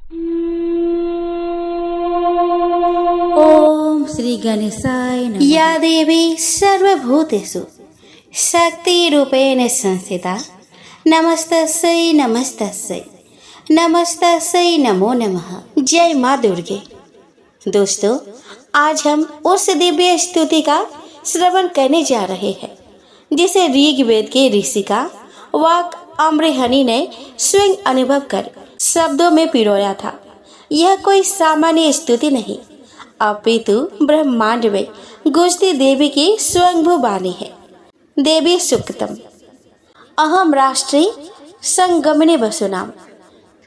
ओम श्री गणेशाय नमः। या देवी सर्वभूतेषु शक्तिरूपेण संस्थिता नमस्तस्यै नमस्तस्यै नमस्तस्यै नमो नमः। जय माँ दुर्गे। दोस्तों, आज हम उस दिव्य स्तुति का श्रवण करने जा रहे हैं जिसे ऋग्वेद के ऋषि का वाक अम्बरीहनी ने स्वयं अनुभव कर शब्दों में पिरोया था। यह कोई सामान्य स्तुति नहीं, अपितु ब्रह्मांड में गूंजती देवी की स्वयंभू वाणी है। देवी सूक्तम। अहम राष्ट्री संगमने वसुनाम,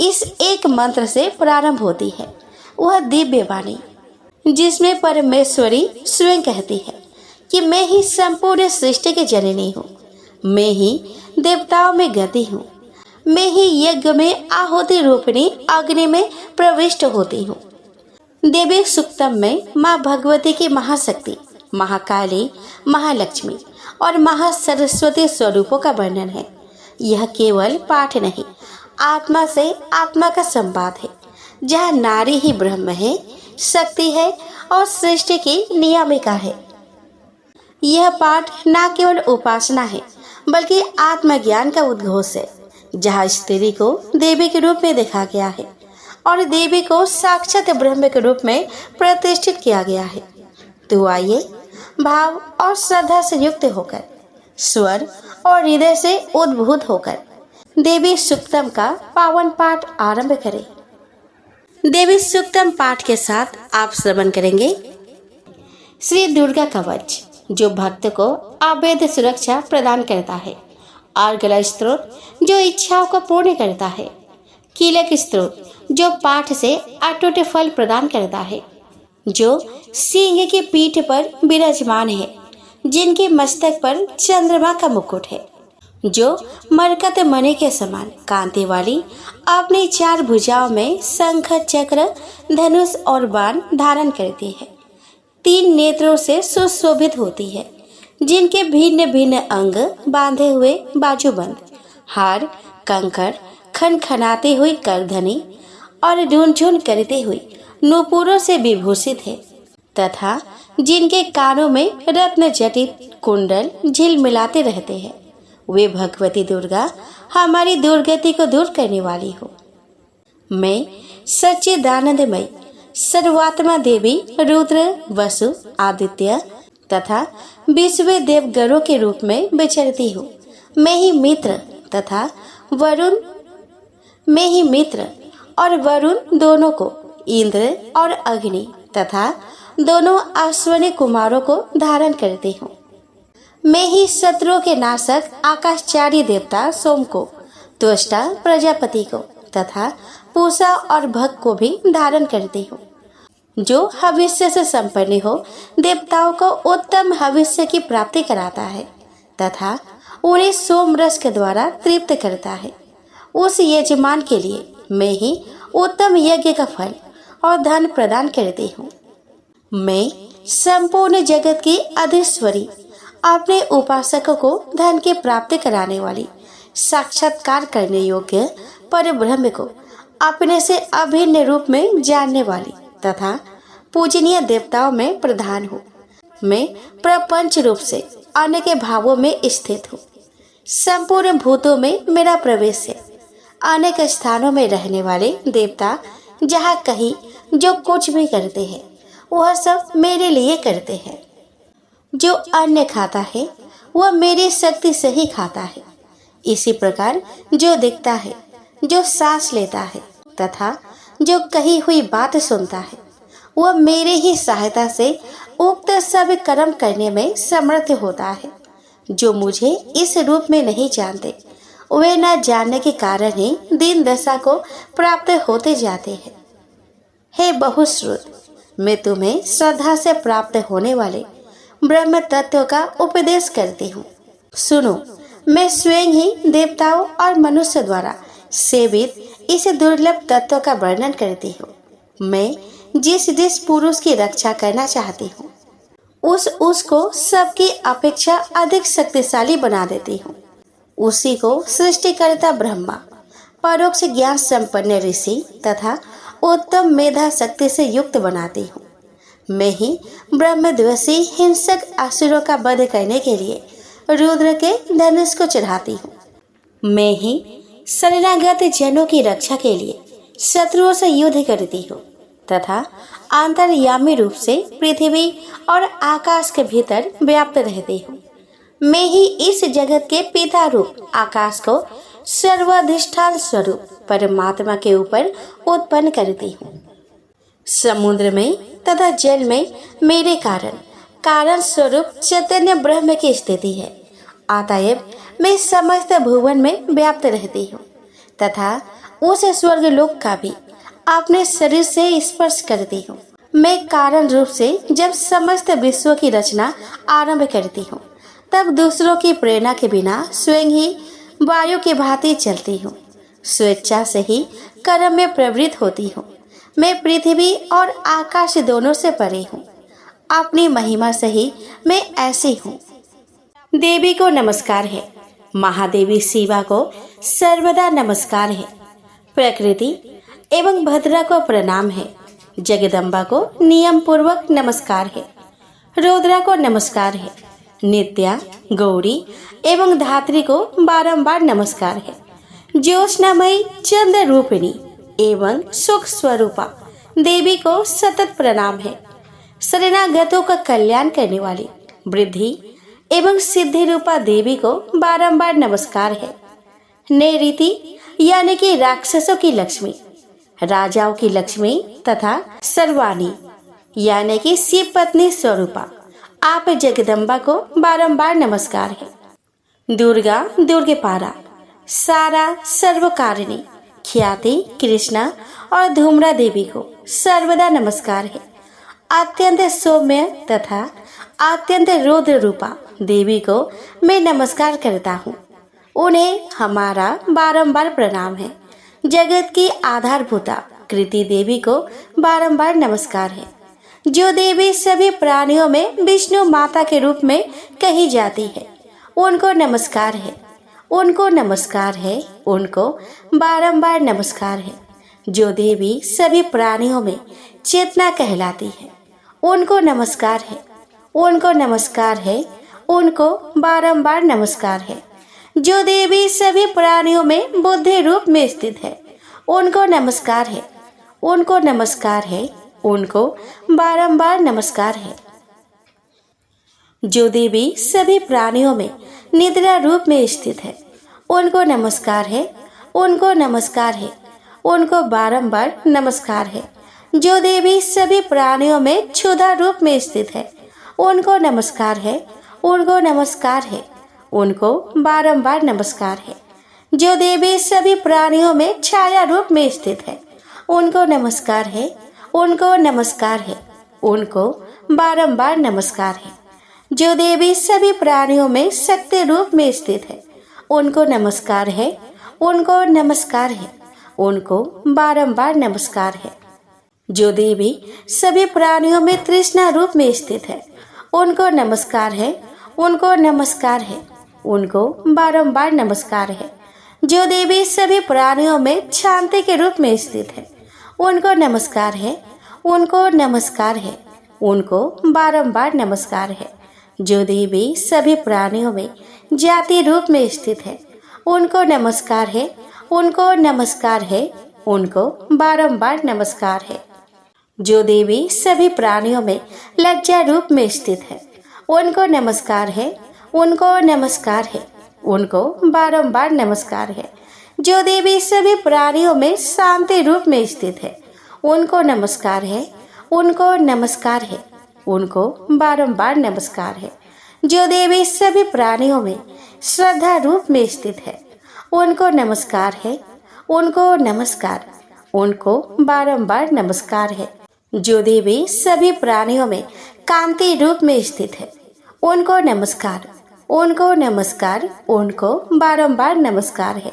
इस एक मंत्र से प्रारंभ होती है वह दिव्य वाणी जिसमें परमेश्वरी स्वयं कहती है कि मैं ही संपूर्ण सृष्टि की जननी हूँ, मैं ही देवताओं में गति हूँ, मैं ही यज्ञ में आहुति रूपिणी अग्नि में प्रविष्ट होती हूँ। देवी सूक्तम में माँ भगवती की महाशक्ति, महाकाली, महालक्ष्मी और महासरस्वती स्वरूपों का वर्णन है। यह केवल पाठ नहीं, आत्मा से आत्मा का संवाद है, जहाँ नारी ही ब्रह्म है, शक्ति है और सृष्टि की नियामिका है। यह पाठ न केवल उपासना है बल्कि आत्मज्ञान का उद्घोष है, जहाँ स्त्री को देवी के रूप में देखा गया है और देवी को साक्षात ब्रह्म के रूप में प्रतिष्ठित किया गया है। तो आइए भाव और श्रद्धा से युक्त होकर, स्वर और हृदय से उद्भूत होकर देवी सूक्तम का पावन पाठ आरंभ करें। देवी सूक्तम पाठ के साथ आप श्रवण करेंगे श्री दुर्गा कवच, जो भक्त को अवैध सुरक्षा प्रदान करता है, अर्गल स्त्रोत जो इच्छाओं को पूर्ण करता है, कीलक स्त्रोत जो पाठ से अटूट फल प्रदान करता है, जो सिंह की पीठ पर विराजमान है, जिनके मस्तक पर चंद्रमा का मुकुट है, जो मरकत मणि के समान कांति वाली अपनी चार भुजाओं में शंख, चक्र, धनुष और बाण धारण करती है, तीन नेत्रों से सुशोभित होती है, जिनके भिन्न भिन्न अंग बांधे हुए बाजूबंद, हार, कंकड़, खनखनाती हुई करधनी और झुनझुन करती हुई नूपुरों से विभूषित है, तथा जिनके कानों में रत्न जटित कुंडल झिलमिलाते रहते हैं। वे भगवती दुर्गा हमारी दुर्गति को दूर करने वाली हो। मैं सच्चिदानंदमय सर्वात्मा देवी रुद्र, वसु, आदित्य तथा विश्व देवगणों के रूप में विचरती हूँ। मैं ही मित्र और वरुण दोनों को, इंद्र और अग्नि तथा दोनों अश्विनी कुमारों को धारण करती हूँ। मैं ही शत्रुओं के नाशक आकाशचारी देवता सोम को, त्वष्टा प्रजापति को तथा पूषा और भग को भी धारण करती हूँ, जो हविष्य से संपन्न हो देवताओं को उत्तम हविष्य की प्राप्ति कराता है तथा उन्हें सोम रस के द्वारा तृप्त करता है। उस यजमान के लिए मैं ही उत्तम यज्ञ का फल और धन प्रदान करती हूँ। मैं संपूर्ण जगत की अधीश्वरी, अपने उपासकों को धन की प्राप्ति कराने वाली, साक्षात्कार करने योग्य पर ब्रह्म को अपने से अभिन्न रूप में जानने वाली तथा पूजनीय देवताओं में प्रधान हूँ। मैं प्रपंच रूप से अन्य के भावों में स्थित हूँ। संपूर्ण भूतों में मेरा प्रवेश है। अनेक स्थानों में रहने वाले देवता जहाँ कहीं जो कुछ भी करते हैं वह सब मेरे लिए करते हैं। जो अन्न खाता है वह मेरी शक्ति से ही खाता है। इसी प्रकार जो दिखता है, जो सांस लेता है तथा जो कही हुई बात सुनता है वह मेरे ही सहायता से उक्त सब कर्म करने में समर्थ होता है। जो मुझे इस रूप में नहीं जानते वे न जानने के कारण ही दीन दशा को प्राप्त होते जाते हैं। हे बहुश्रुत, मैं तुम्हें श्रद्धा से प्राप्त होने वाले ब्रह्म तत्व का उपदेश करती हूँ। सुनो, मैं स्वयं ही देवताओं और मनुष्य द्वारा सेवित इस दुर्लभ तत्व का वर्णन करती हूँ। मैं जिस पुरुष की रक्षा करना चाहती हूँ उसको सबकी अपेक्षा अधिक शक्तिशाली बना देती हूँ। उसी को सृष्टिकर्ता ब्रह्मा, परोक्ष ज्ञान संपन्न ऋषि तथा उत्तम मेधा शक्ति से युक्त बनाती हूँ। मैं ही ब्रह्मद्वेषी हिंसक असुरों का वध करने के लिए रुद्र के धनुष को चढ़ाती हूँ। मैं ही शरणागत जनों की रक्षा के लिए शत्रुओं से युद्ध करती हूँ तथा अंतर्यामी रूप से पृथ्वी और आकाश के भीतर व्याप्त रहती हूँ। मैं ही इस जगत के पिता रूप आकाश को सर्वाधिष्ठान स्वरूप परमात्मा के ऊपर उत्पन्न करती हूँ। समुद्र में तथा जल में मेरे कारण स्वरूप चैतन्य ब्रह्म की स्थिति है। अतएव मैं समस्त भुवन में व्याप्त रहती हूँ तथा उस स्वर्ग लोक का भी अपने शरीर से स्पर्श करती हूँ। मैं कारण रूप से जब समस्त विश्व की रचना आरंभ करती हूँ तब दूसरों की प्रेरणा के बिना स्वयं ही वायु की भांति चलती हूँ। स्वेच्छा से ही कर्म में प्रवृत्त होती हूँ। मैं पृथ्वी और आकाश दोनों से परे हूँ। अपनी महिमा से ही मैं ऐसी हूँ। देवी को नमस्कार है। महादेवी शिवा को सर्वदा नमस्कार है। प्रकृति एवं भद्रा को प्रणाम है। जगदम्बा को नियम पूर्वक नमस्कार है। रुद्रा को नमस्कार है। नित्या, गौरी एवं धात्री को बारंबार नमस्कार है। ज्योत्स्नामयी चंद्र रूपिणी एवं सुख स्वरूपा देवी को सतत प्रणाम है। शरणागतों का कल्याण करने वाली वृद्धि एवं सिद्धि रूपा देवी को बारंबार नमस्कार है। नैऋति यानी कि राक्षसों की लक्ष्मी, राजाओं की लक्ष्मी तथा सर्वाणी यानी कि शिव पत्नी स्वरूपा आप जगदम्बा को बारंबार नमस्कार है। दुर्गा दुर्गेपारा, सारा सर्वकारिणी ख्याति कृष्णा और धूम्रा देवी को सर्वदा नमस्कार है। अत्यंत सौम्य तथा अत्यंत रौद्र रूपा देवी को मैं नमस्कार करता हूँ। उन्हें हमारा बारंबार प्रणाम है। जगत की आधारभूता कृति देवी को बारंबार नमस्कार है। जो देवी सभी प्राणियों में विष्णु माता के रूप में कही जाती है उनको नमस्कार है। उनको नमस्कार है। उनको बारंबार नमस्कार है। जो देवी सभी प्राणियों में चेतना कहलाती है उनको नमस्कार है। उनको नमस्कार है। उनको बारंबार नमस्कार है। जो देवी सभी प्राणियों में बुद्धि रूप में स्थित है उनको नमस्कार है। उनको नमस्कार है। उनको बारंबार नमस्कार है। जो देवी सभी प्राणियों में निद्रा रूप में स्थित है उनको नमस्कार है। उनको नमस्कार है। उनको बारंबार नमस्कार है। जो देवी सभी प्राणियों में क्षुधा रूप में स्थित है उनको नमस्कार है। उनको नमस्कार है। उनको बारंबार नमस्कार है। जो देवी सभी प्राणियों में छाया रूप में स्थित है उनको नमस्कार है। उनको नमस्कार है। उनको बारंबार नमस्कार है। जो देवी सभी प्राणियों में शक्ति रूप में स्थित है उनको नमस्कार है। उनको नमस्कार है। उनको बारंबार नमस्कार है। जो देवी सभी प्राणियों में तृष्णा रूप में स्थित है उनको नमस्कार है। उनको नमस्कार है। उनको बारंबार नमस्कार है। जो देवी सभी प्राणियों में शांति के रूप में स्थित है उनको नमस्कार है। उनको नमस्कार है। उनको बारंबार नमस्कार है। जो देवी सभी प्राणियों में जाति रूप में स्थित है उनको नमस्कार है। उनको नमस्कार है। उनको बारंबार नमस्कार है। जो देवी सभी प्राणियों में लज्जा रूप में स्थित है उनको नमस्कार है। उनको नमस्कार है। उनको बारंबार नमस्कार है। जो देवी सभी प्राणियों में शांति रूप में स्थित है उनको नमस्कार है। उनको नमस्कार है। उनको बारंबार नमस्कार है। जो देवी सभी प्राणियों में श्रद्धा रूप में स्थित है उनको नमस्कार है। उनको नमस्कार। उनको बारंबार नमस्कार है। जो देवी सभी प्राणियों में कांति रूप में स्थित है उनको नमस्कार। उनको नमस्कार। उनको बारंबार नमस्कार है।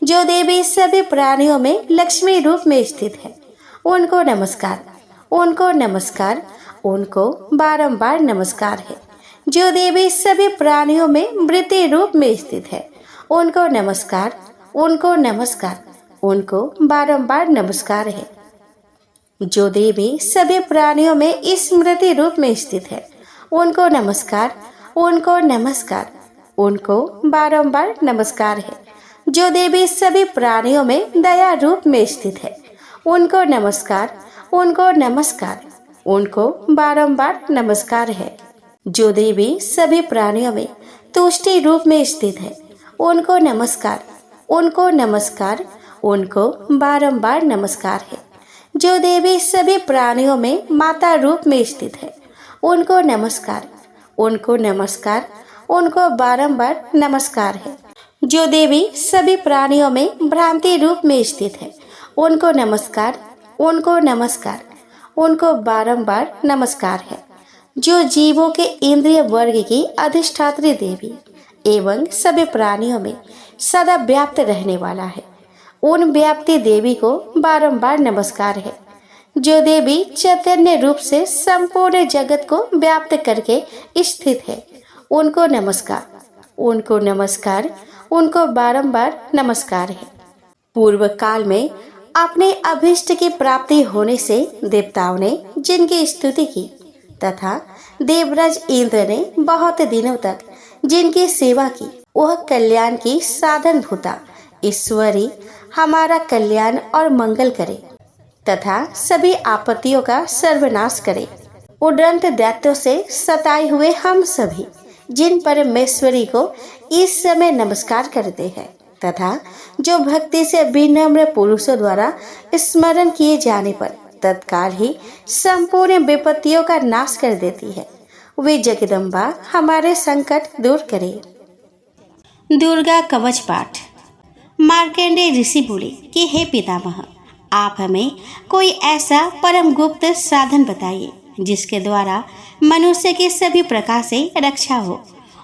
जो देवी सभी प्राणियों में लक्ष्मी रूप में स्थित है उनको नमस्कार। उनको नमस्कार। उनको बारंबार नमस्कार है। जो देवी सभी प्राणियों में वृत्ति रूप में स्थित है उनको नमस्कार। उनको नमस्कार। उनको बारंबार नमस्कार है। जो देवी सभी प्राणियों में स्मृति रूप में स्थित है, उनको नमस्कार, उनको नमस्कार, उनको बारंबार नमस्कार है। जो देवी सभी प्राणियों में दया रूप में स्थित है, उनको नमस्कार, उनको नमस्कार, उनको बारंबार नमस्कार है। जो देवी सभी प्राणियों में तुष्टि रूप में स्थित है, उनको नमस्कार, उनको नमस्कार, उनको बारंबार नमस्कार है। जो देवी सभी प्राणियों में माता रूप में स्थित है, उनको नमस्कार, उनको नमस्कार, उनको बारंबार नमस्कार है। जो देवी सभी प्राणियों में भ्रांति रूप में स्थित है, उनको नमस्कार, उनको नमस्कार, उनको बारंबार नमस्कार है। जो जीवों के इंद्रिय वर्ग की अधिष्ठात्री देवी एवं सभी प्राणियों में सदा व्याप्त रहने वाला है, उन व्याप्ति देवी को बारंबार नमस्कार है। जो देवी चैतन्य रूप से संपूर्ण जगत को व्याप्त करके स्थित है, उनको नमस्कार, उनको नमस्कार, उनको बारंबार नमस्कार है। पूर्व काल में अपने अभिष्ट की प्राप्ति होने से देवताओं ने जिनकी स्तुति की तथा देवराज इंद्र ने बहुत दिनों तक जिनकी सेवा की, वह कल्याण की साधन भूता ईश्वरी हमारा कल्याण और मंगल करे तथा सभी आपत्तियों का सर्वनाश करे। उड्रंत दैत्यों से सताए हुए हम सभी जिन परमेश्वरी को इस समय नमस्कार करते हैं तथा जो भक्ति से विनम्र पुरुषों द्वारा स्मरण किए जाने पर तत्काल ही संपूर्ण विपत्तियों का नाश कर देती है, वे जगदम्बा हमारे संकट दूर करे। दुर्गा कवच पाठ। मार्कंडेय ऋषि बोले कि हे पितामह, आप हमें कोई ऐसा परम गुप्त साधन बताइए जिसके द्वारा मनुष्य की सभी प्रकार से रक्षा हो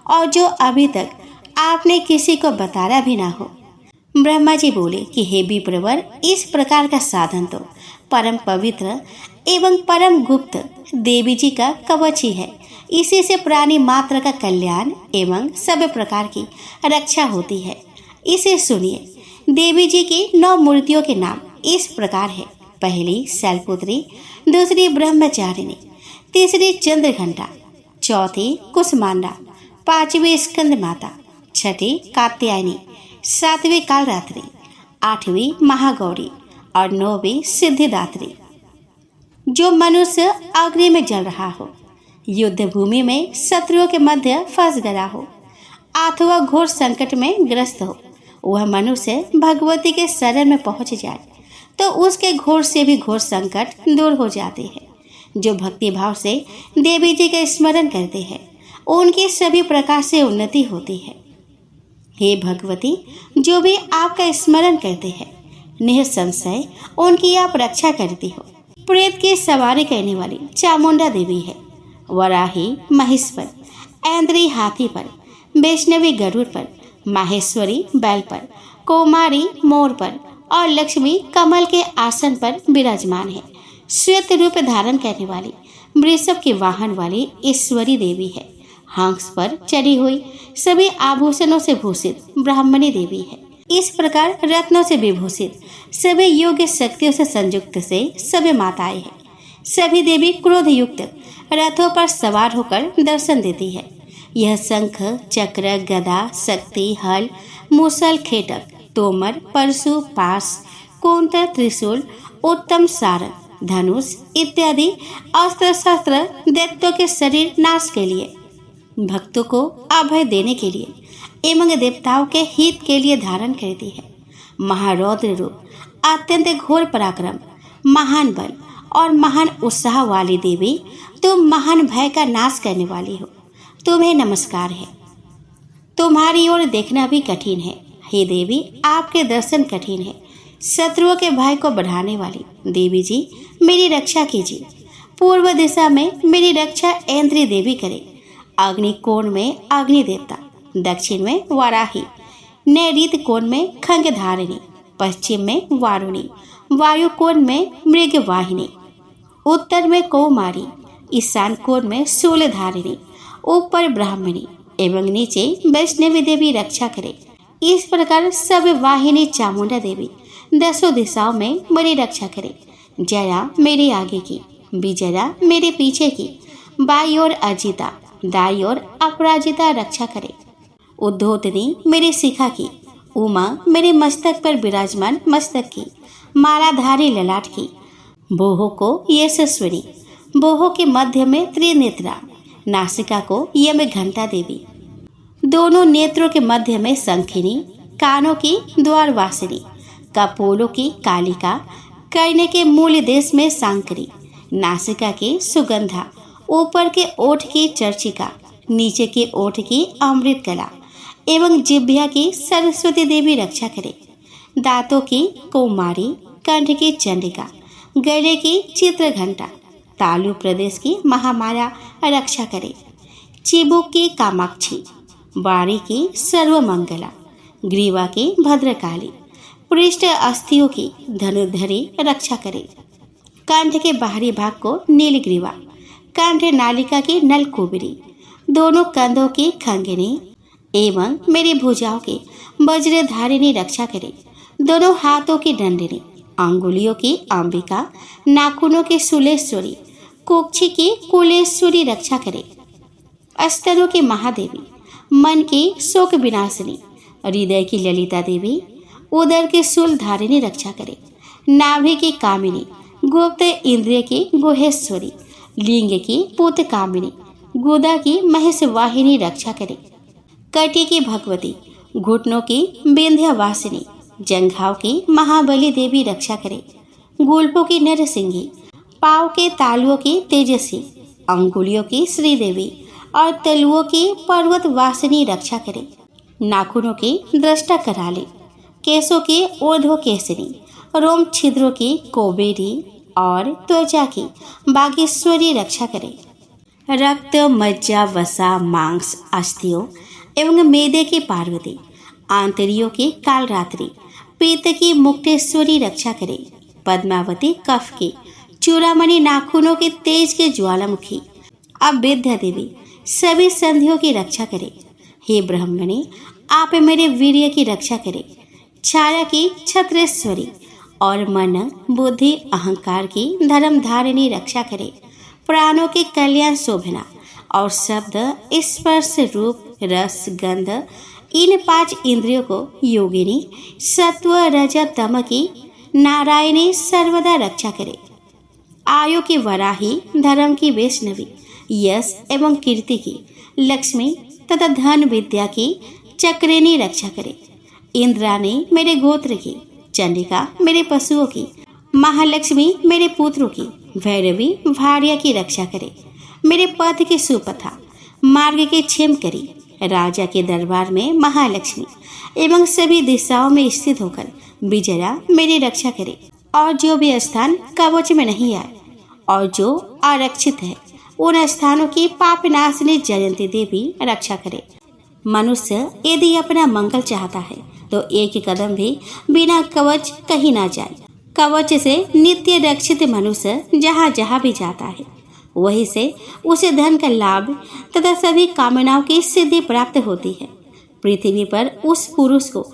और जो अभी तक आपने किसी को बताया भी ना हो। ब्रह्मा जी बोले कि हे विप्रवर, इस प्रकार का साधन तो परम पवित्र एवं परम गुप्त देवी जी का कवच ही है। इसी से प्राणी मात्र का कल्याण एवं सभी प्रकार की रक्षा होती है। इसे सुनिए। देवी जी की 9 मूर्तियों के नाम इस प्रकार है। पहली शैलपुत्री, दूसरी ब्रह्मचारिणी, तीसरी चंद्रघंटा, चौथी कुसमांडा, पांचवी स्कंद माता, छठी कात्यायनी, सातवीं कालरात्रि, आठवीं महागौरी और 9वीं सिद्धिदात्री। जो मनुष्य अग्नि में जल रहा हो, युद्ध भूमि में शत्रुओं के मध्य फंस गया हो अथवा घोर संकट में ग्रस्त हो, वह मनुष्य भगवती के शरण में पहुंच जाए तो उसके घोर से भी घोर संकट दूर हो जाते हैं। जो भक्ति भाव से देवी जी का स्मरण करते हैं, उनकी सभी प्रकार से उन्नति होती है। हे भगवती, जो भी आपका स्मरण करते हैं, निसंशय उनकी आप रक्षा करती हो। प्रेत की सवारी करने वाली चामुंडा देवी है। वराही महिष पर, ऐन्द्री हाथी पर, वैष्णवी गरुड़ पर, माहेश्वरी बैल पर, कौमारी मोर पर और लक्ष्मी कमल के आसन पर विराजमान है। श्वेत रूप धारण करने वाली वृषभ के वाहन वाली ईश्वरी देवी है। हंस पर चढ़ी हुई सभी आभूषणों से भूषित ब्राह्मणी देवी है। इस प्रकार रत्नों से विभूषित सभी योग्य शक्तियों से संयुक्त से सभी माताएं हैं। सभी देवी क्रोध युक्त रथों पर सवार होकर दर्शन देती है। यह शंख, चक्र, गदा, शक्ति, हल, मूसल, खेटक, तोमर, परशु, पास, कोंतर, त्रिशूल, उत्तम सारंग, धनुष इत्यादि अस्त्र शस्त्र दैत्यों के शरीर नाश के लिए, भक्तों को अभय देने के लिए एवं देवताओं के हित के लिए धारण करती है। महारौद्र रूप, अत्यंत घोर पराक्रम, महान बल और महान उत्साह वाली देवी, तुम महान भय का नाश करने वाली हो। तुम्हें नमस्कार है। तुम्हारी ओर देखना भी कठिन है। हे देवी, आपके दर्शन कठिन है। शत्रुओं के भय को बढ़ाने वाली देवी जी, मेरी रक्षा कीजिए। पूर्व दिशा में मेरी रक्षा ऐन्द्री देवी करे। अग्नि कोण में अग्नि देवता, दक्षिण में वाराही, नैऋत कोण में खंगधारिणी, पश्चिम में वारुणी, वायु कोण में मृगवाहिनी, उत्तर में कौमारी, ईशान कोण में शूलधारिणी, ऊपर ब्राह्मणी एवं नीचे वैष्णवी देवी रक्षा करे। इस प्रकार सब वाहिनी चामुंडा देवी 10 दिशाओं में मेरी रक्षा करे। जया मेरे आगे की, विजया मेरे पीछे की, बाई ओर अजिता, दाई ओर अपराजिता रक्षा करे। उद्धोतनी मेरी शिखा की, उमा मेरे मस्तक पर विराजमान मस्तक की, मालाधारी ललाट की, बोहो को यशस्विनी, बोहो के मध्य में त्रिनेत्रा, नासिका को यम घंटा देवी, दोनों नेत्रों के मध्य में शंखिनी, कानों की द्वारवासिनी, कपोलों की कालिका, कर्ण के मूल देश में सांकरी, नासिका की सुगंधा, ऊपर के ओठ की चर्चिका, नीचे के ओठ की अमृत कला एवं जिह्वा की सरस्वती देवी रक्षा करे। दांतों की कौमारी, कंठ की चंडिका, गले की चित्रघंटा, तालु प्रदेश की महामाया रक्षा करे। चिबुक की कामाक्षी, बाड़ी की सर्वमंगला, ग्रीवा की भद्रकाली, पृष्ठ अस्थियों की धनुर्धरी रक्षा करे। कंठ के बाहरी भाग को नीलग्रीवा, कंठ नालिका की नलकुबरी, दोनों कंधों की खंगिनी एवं मेरी भुजाओं की वज्रधारिणी रक्षा करे। दोनों हाथों की दंडिनी, अंगुलियों की अंबिका, नाखूनों की सुलेश्वरी, कोक्षी की कुलेश्वरी रक्षा करे। स्तनों की महादेवी, मन की शोक विनाशिनी, हृदय की ललिता देवी, उदर की शूल धारिणी रक्षा करे। नाभि की कामिनी, गुप्त इंद्रिय की गुहेश्वरी, लिंग की पूत कामिनी, गुदा की महेश वाहिनी रक्षा करे। कटी की भगवती, घुटनों की विंध्यवासिनी, जंघाओं की महाबली देवी रक्षा करे। गुल्फों की नरसिंही, पाँव के तालुओं की तेजस्वी, अंगुलियों की श्रीदेवी और तलुओं की पर्वत वासिनी रक्षा करे। नाखूनों की दृष्टा कराली, केसों की ऊर्ध्व केसरी, रोम छिद्रों की कोबेरी और त्वचा की बागेश्वरी रक्षा करे। रक्त, मज्जा, वसा, मांस, अस्थियों एवं मेदे की पार्वती, आंतरियों की कालरात्रि, पीत की मुक्तेश्वरी रक्षा करे। पद्मावती कफ की, चूड़ामणि नाखूनों के तेज के ज्वालामुखी, अविद्या देवी सभी संधियों की रक्षा करे। हे ब्रह्मणि, आप मेरे वीर्य की रक्षा करे। छाया की छत्रेश्वरी और मन, बुद्धि, अहंकार की धर्मधारिणी रक्षा करे। प्राणों के कल्याण शोभना और शब्द, स्पर्श, रूप, रस, गंध, इन 5 इंद्रियों को योगिनी, सत्व, रज, तम की नारायणी सर्वदा रक्षा करे। आयु की वराही, धर्म की वैष्णवी, यश एवं कीर्ति की लक्ष्मी तथा धन विद्या की चक्रेनी रक्षा करे। इंद्राणी मेरे गोत्र की, चंडिका मेरे पशुओं की, महालक्ष्मी मेरे पुत्रों की, भैरवी भार्या की रक्षा करे। मेरे पथ की सुपथा, मार्ग के क्षेम करी, राजा के दरबार में महालक्ष्मी एवं सभी दिशाओं में स्थित होकर विजया मेरी रक्षा करे। और जो भी स्थान कवच में नहीं आए और जो आरक्षित है, उन स्थानों की पापनाशिनी जयंती देवी रक्षा करे। मनुष्य यदि अपना मंगल चाहता है तो एक कदम भी बिना कवच कहीं ना जाए। कवच से नित्य रक्षित मनुष्य जहाँ जहाँ भी जाता है, वहीं से उसे धन का लाभ तथा सभी कामनाओं की सिद्धि प्राप्त होती है। पृथ्वी पर उस पुरुष को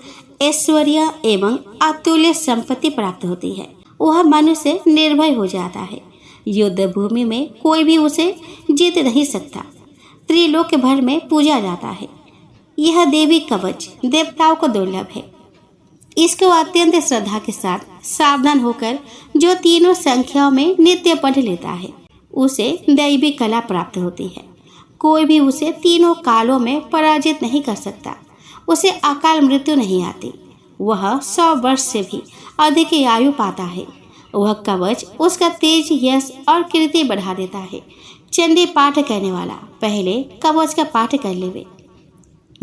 ऐश्वर्य एवं अतुल्य संपत्ति प्राप्त होती है। वह मनुष्य निर्भय हो जाता है। युद्ध भूमि में कोई भी उसे जीत नहीं सकता। त्रिलोक भर में पूजा जाता है। यह देवी कवच देवताओं को दुर्लभ है। इसको अत्यंत श्रद्धा के साथ सावधान होकर जो तीनों संख्याओं में नित्य पढ़ लेता है, उसे दैवी कला प्राप्त होती है। कोई भी उसे तीनों कालों में पराजित नहीं कर सकता। उसे अकाल मृत्यु नहीं आती। वह 100 वर्ष से भी अधिक आयु पाता है। वह कवच उसका तेज, यश और कीर्ति बढ़ा देता है। चंडी पाठ करने वाला पहले कवच का पाठ कर लेवे।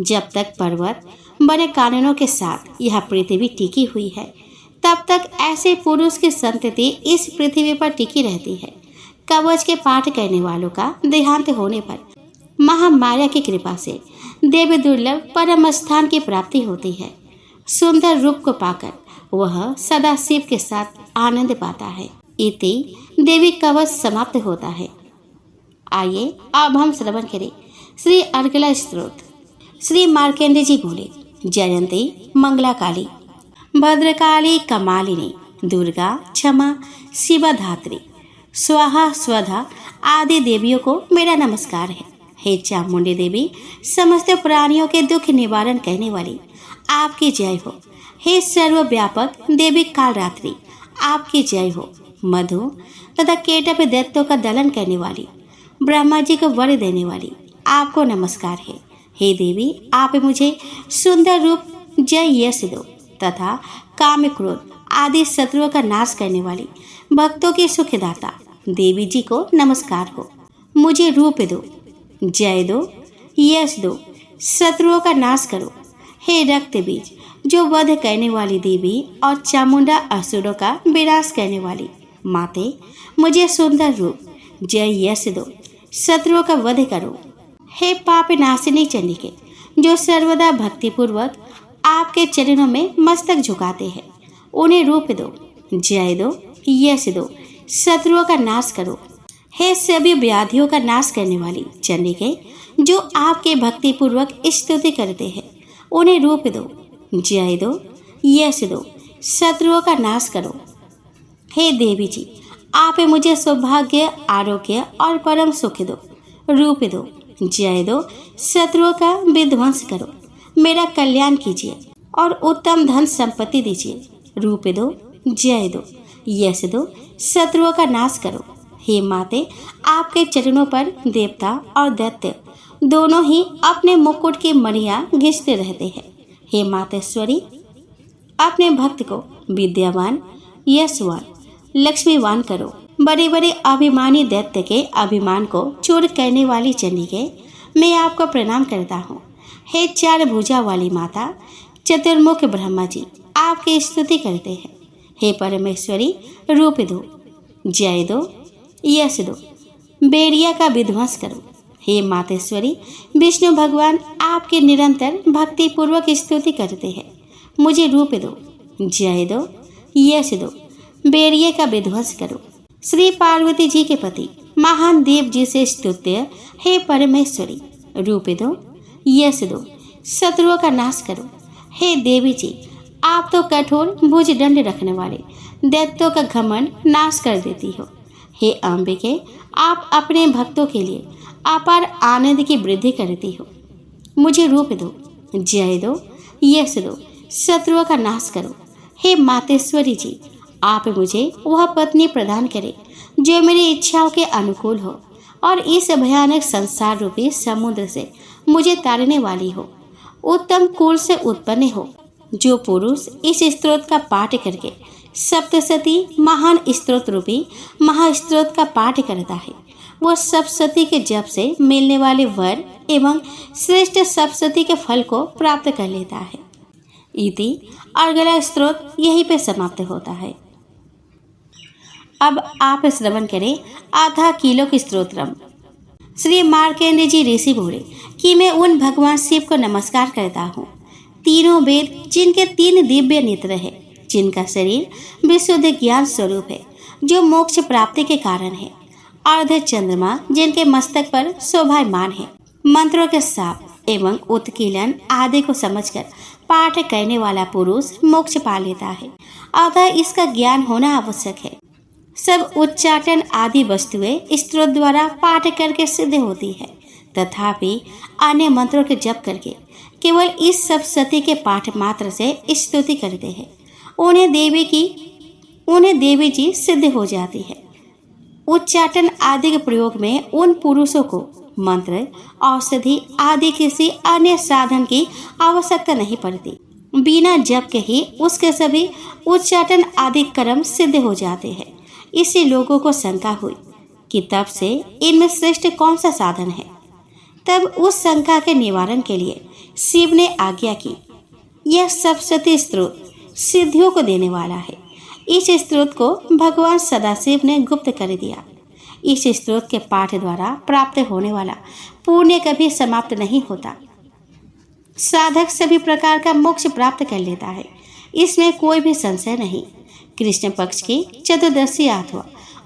जब तक पर्वत बने कानूनों के साथ यह पृथ्वी टिकी हुई है, तब तक ऐसे पुरुष की संतति इस पृथ्वी पर टिकी रहती है। कवच के पाठ करने वालों का देहांत होने पर महामाया की कृपा से देव दुर्लभ परम स्थान की प्राप्ति होती है। सुंदर रूप को पाकर वह सदा शिव के साथ आनंद पाता है। इति देवी कवच समाप्त होता है। आइए अब हम श्रवण करें श्री अर्गला स्तोत्र। श्री मार्कंडेय जी बोले, जयंती मंगला काली, भद्रकाली, कमालिनी, दुर्गा, क्षमा, शिवधात्री, स्वाहा, स्वधा आदि देवियों को मेरा नमस्कार है। हे चामुंडी देवी, समस्त प्राणियों के दुख निवारण करने वाली, आपकी जय हो। हे सर्वव्यापक देवी कालरात्रि, आपकी जय हो। मधु तथा केटप दैत्यों का दलन करने वाली, ब्रह्मा जी को वर देने वाली, आपको नमस्कार है। हे देवी, आप मुझे सुंदर रूप, जय यश दो तथा काम, क्रोध आदि शत्रुओं का नाश करने वाली, भक्तों की सुखदाता देवी जी को नमस्कार हो। मुझे रूप दो, जय दो, यश दो, शत्रुओं का नाश करो। हे रक्त बीज, जो वध करने वाली देवी और चामुंडा असुरों का विनाश करने वाली माते, मुझे सुंदर रूप, जय यश दो, शत्रुओं का वध करो। हे पाप नाशिनी चंडिके, जो सर्वदा भक्तिपूर्वक आपके चरणों में मस्तक झुकाते हैं, उन्हें रूप दो, जय दो, यश दो, शत्रुओं का नाश करो। हे सभी व्याधियों का नाश करने वाली चंडिके, जो आपके भक्तिपूर्वक स्तुति करते हैं, उन्हें रूप दो, जय दो, यश दो, शत्रुओं का नाश करो। हे देवी जी, आप मुझे सौभाग्य, आरोग्य और परम सुख दो। रूप दो, जय दो, शत्रुओं का विध्वंस करो। मेरा कल्याण कीजिए और उत्तम धन संपत्ति दीजिए। रूप दो, जय दो, यश दो, शत्रुओं का नाश करो। हे माते, आपके चरणों पर देवता और दैत्य दोनों ही अपने मुकुट की मणियां घिसते रहते हैं। हे मातेश्वरी, अपने भक्त को विद्यावान, यशवान, लक्ष्मीवान करो। बड़े बड़े अभिमानी दैत्य के अभिमान को चूर करने वाली चंडिके, मैं आपको प्रणाम करता हूँ। हे चार भुजा वाली माता, चतुर्मुख ब्रह्मा जी आपकी स्तुति करते हैं। हे परमेश्वरी, रूप दो, जय दो, यश दो, बेड़िया का विध्वंस करो। हे मातेश्वरी, विष्णु भगवान आपके निरंतर भक्ति पूर्वक स्तुति करते हैं। मुझे रूप दो, जय दो, यश दो, बेड़िए का विध्वंस करो। श्री पार्वती जी के पति महान देव जी से स्तुत्य हे परमेश्वरी, रूप दो, यश दो, शत्रुओं का नाश करो। हे देवी जी, आप तो कठोर भुज दंड रखने वाले दैत्यों का घमंड नाश कर देती हो। हे अंबिके, आप अपने भक्तों के लिए अपार आनंद की वृद्धि करती हो। मुझे रूप दो, जय दो, यश दो, शत्रुओं का नाश करो। हे मातेश्वरी जी, आप मुझे वह पत्नी प्रदान करें जो मेरी इच्छाओं के अनुकूल हो और इस भयानक संसार रूपी समुद्र से मुझे तारने वाली हो। उत्तम कुल से उत्पन्न हो। जो पुरुष इस स्तोत्र का पाठ करके सप्तशती महान स्तोत्र रूपी महास्तोत्र का पाठ करता है, वह सप्तशती के जप से मिलने वाले वर एवं श्रेष्ठ सप्तशती के फल को प्राप्त कर लेता है। इति अगला स्तोत्र यहीं पे समाप्त होता है। अब आप श्रवण करें आधा किलो की स्तोत्रम। श्री मार्कंडेय जी ऋषि बोले कि मैं उन भगवान शिव को नमस्कार करता हूँ, तीनों वेद जिनके 3 दिव्य नेत्र है, जिनका शरीर विशुद्ध ज्ञान स्वरूप है, जो मोक्ष प्राप्ति के कारण है, अर्ध चंद्रमा जिनके मस्तक पर शोभायमान है, मंत्रों के साप एवं उत्कीलन आदि को समझकर पाठ करने वाला पुरुष मोक्ष पा लेता है, अतः इसका ज्ञान होना आवश्यक है। सब उच्चाटन आदि वस्तुएं स्त्रोत द्वारा पाठ करके सिद्ध होती है, तथापि अन्य मंत्रों के जप करके केवल इस सप्तशती के पाठ मात्र से स्तुति करते हैं, उन्हें देवी जी सिद्ध हो जाती है। उच्चाटन आदि के प्रयोग में उन पुरुषों को मंत्र, औषधि आदि किसी अन्य साधन की आवश्यकता नहीं पड़ती। बिना जप के ही उसके सभी उच्चाटन आदि कर्म सिद्ध हो जाते हैं। इससे लोगों को शंका हुई कि तब से इनमें श्रेष्ठ कौन सा साधन है। तब उस शंका के निवारण के लिए शिव ने आज्ञा की, यह सप्तशती स्तोत्र सिद्धियों को देने वाला है। इस स्तोत्र को भगवान सदाशिव ने गुप्त कर दिया। इस स्तोत्र के पाठ द्वारा प्राप्त होने वाला पुण्य कभी समाप्त नहीं होता। साधक सभी प्रकार का मोक्ष प्राप्त कर लेता है, इसमें कोई भी संशय नहीं। कृष्ण पक्ष की चतुर्दशी अथवा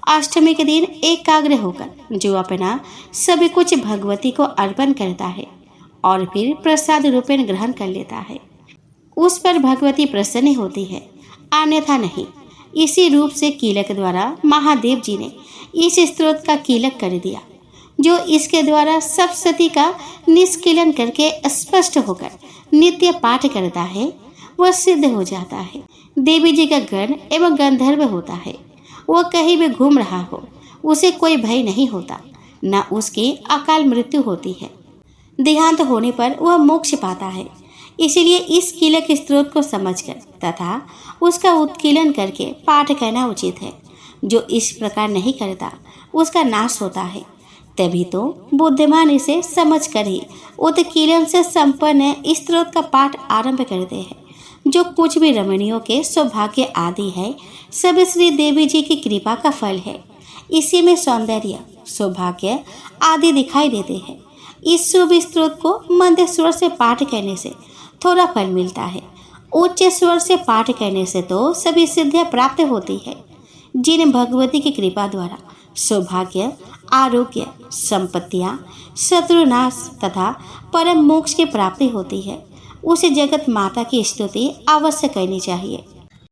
अष्टमी के दिन एकाग्र होकर जो अपना सभी कुछ भगवती को अर्पण करता है और फिर प्रसाद रूपेण ग्रहण कर लेता है, उस पर भगवती प्रसन्न होती है, अन्यथा नहीं। इसी रूप से कीलक द्वारा महादेव जी ने इस स्तोत्र का कीलक कर दिया। जो इसके द्वारा सप्तशती का निष्कीलन करके स्पष्ट होकर नित्य पाठ करता है वह सिद्ध हो जाता है। देवी जी का गण एवं गंधर्व होता है। वह कहीं भी घूम रहा हो उसे कोई भय नहीं होता, न उसकी अकाल मृत्यु होती है। देहांत होने पर वह मोक्ष पाता है। इसीलिए इस कीलक स्त्रोत को समझकर तथा उसका उत्कीलन करके पाठ करना उचित है। जो इस प्रकार नहीं करता उसका नाश होता है। तभी तो बुद्धिमान इसे समझ कर ही उत्कीलन से संपन्न स्त्रोत का पाठ आरंभ करते हैं। जो कुछ भी रमणियों के सौभाग्य आदि है सब श्री देवी जी की कृपा का फल है। इसी में सौंदर्य, सौभाग्य आदि दिखाई देते हैं। इस शुभ स्त्रोत को मंद स्वर से पाठ करने से थोड़ा फल मिलता है। उच्च स्वर से पाठ करने से तो सभी सिद्धियां प्राप्त होती है। जिन भगवती की कृपा द्वारा सौभाग्य, आरोग्य, संपत्तियां, शत्रुनाश तथा परम मोक्ष की प्राप्ति होती है उसे जगत माता की स्तुति अवश्य करनी चाहिए।